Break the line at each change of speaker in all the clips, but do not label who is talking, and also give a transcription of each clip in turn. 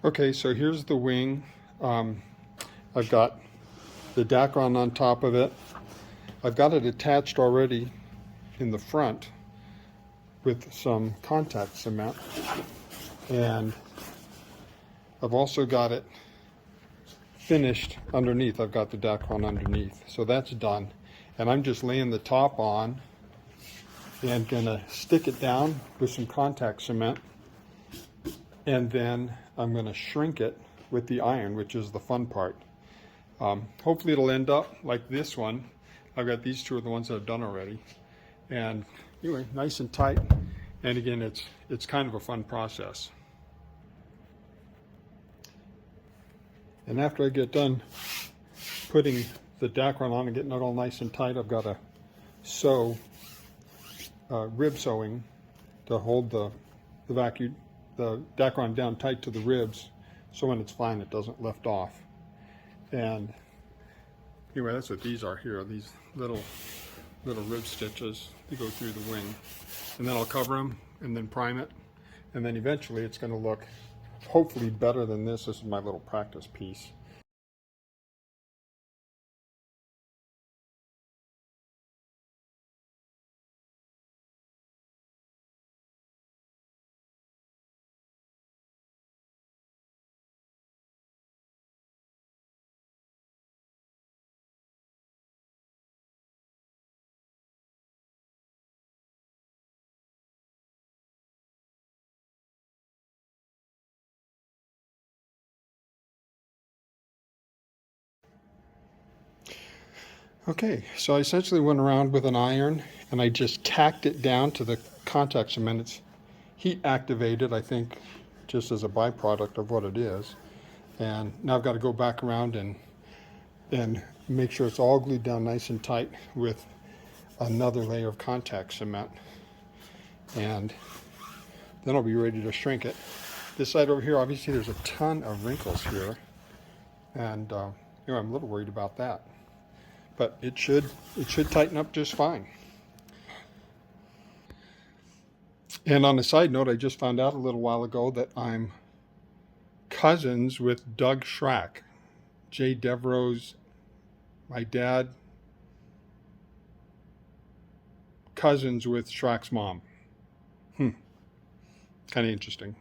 Okay, so here's the wing. I've got the Dacron on top of it. I've got it attached already in the front with some contact cement. And I've also got it finished underneath. I've got the Dacron underneath. So that's done. And I'm just laying the top on and gonna stick it down with some contact cement. And then I'm gonna shrink it with the iron, which is the fun part. Hopefully it'll end up like this one. I've got these two are the ones that I've done already. And anyway, nice and tight. And again, it's kind of a fun process. And after I get done putting the Dacron on and getting it all nice and tight, I've got to sew, rib sewing to hold the Dacron down tight to the ribs, so when it's flying it doesn't lift off. And anyway, that's what these are here, these little rib stitches that go through the wing. And then I'll cover them and then prime it. And then eventually it's going to look hopefully better than this. This is my little practice piece. Okay, so I essentially went around with an iron and I just tacked it down to the contact cement. It's heat activated, I think, just as a byproduct of what it is. And now I've got to go back around and make sure it's all glued down nice and tight with another layer of contact cement. And then I'll be ready to shrink it. This side over here, obviously there's a ton of wrinkles here. And I'm a little worried about that. But it should tighten up just fine. And on a side note, I just found out a little while ago that I'm cousins with Doug Schrack. Jay Devereaux's, my dad, cousins with Schrack's mom. Kind of interesting.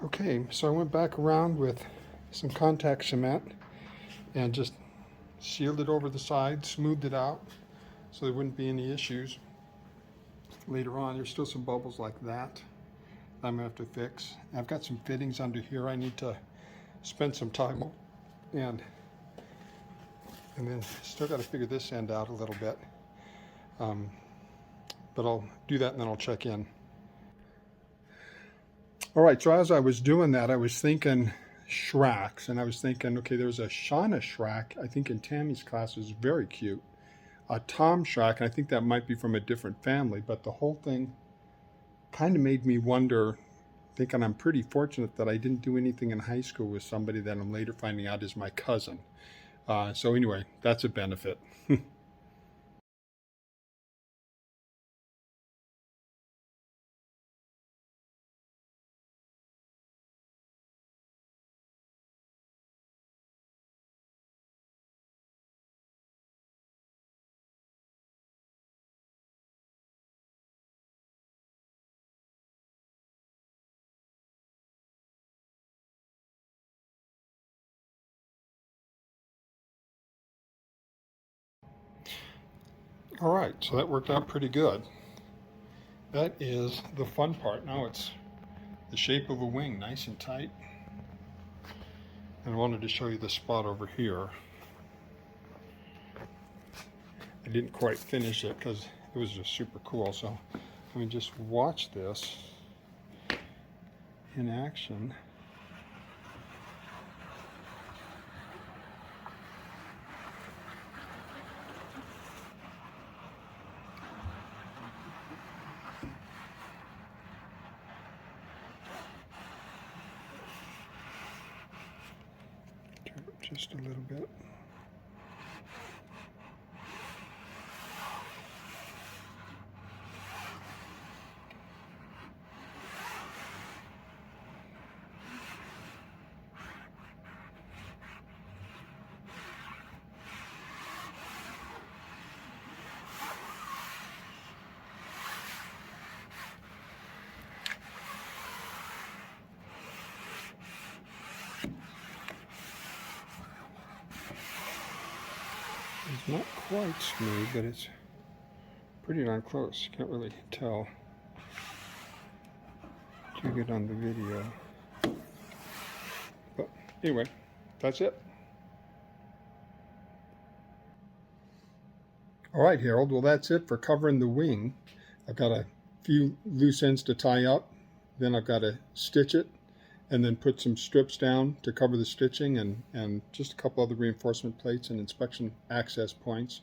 Okay, so I went back around with some contact cement and just sealed it over the side, smoothed it out so there wouldn't be any issues later on. There's still some bubbles like that I'm gonna have to fix. I've got some fittings under here I need to spend some time on, and then still got to figure this end out a little bit. But I'll do that and then I'll check in. All right, so as I was doing that, I was thinking Shracks, and I was thinking, okay, there's a Shauna Schrack, I think in Tammy's class, is very cute. A Tom Schrack, and I think that might be from a different family, but the whole thing kind of made me wonder, thinking I'm pretty fortunate that I didn't do anything in high school with somebody that I'm later finding out is my cousin. So anyway, that's a benefit. All right, so that worked out pretty good. That is the fun part. Now it's the shape of a wing, nice and tight. And I wanted to show you the spot over here. I didn't quite finish it because it was just super cool. So let me just watch this in action. just a little bit. It's not quite smooth, but it's pretty darn close. Can't really tell too good on the video. But anyway, that's it. All right, Harold, well, that's it for covering the wing. I've got a few loose ends to tie up. Then I've got to stitch it and then put some strips down to cover the stitching and just a couple other reinforcement plates and inspection access points.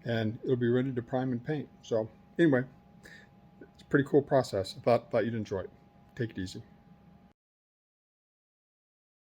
And it'll be ready to prime and paint. So anyway, it's a pretty cool process. I thought you'd enjoy it. Take it easy.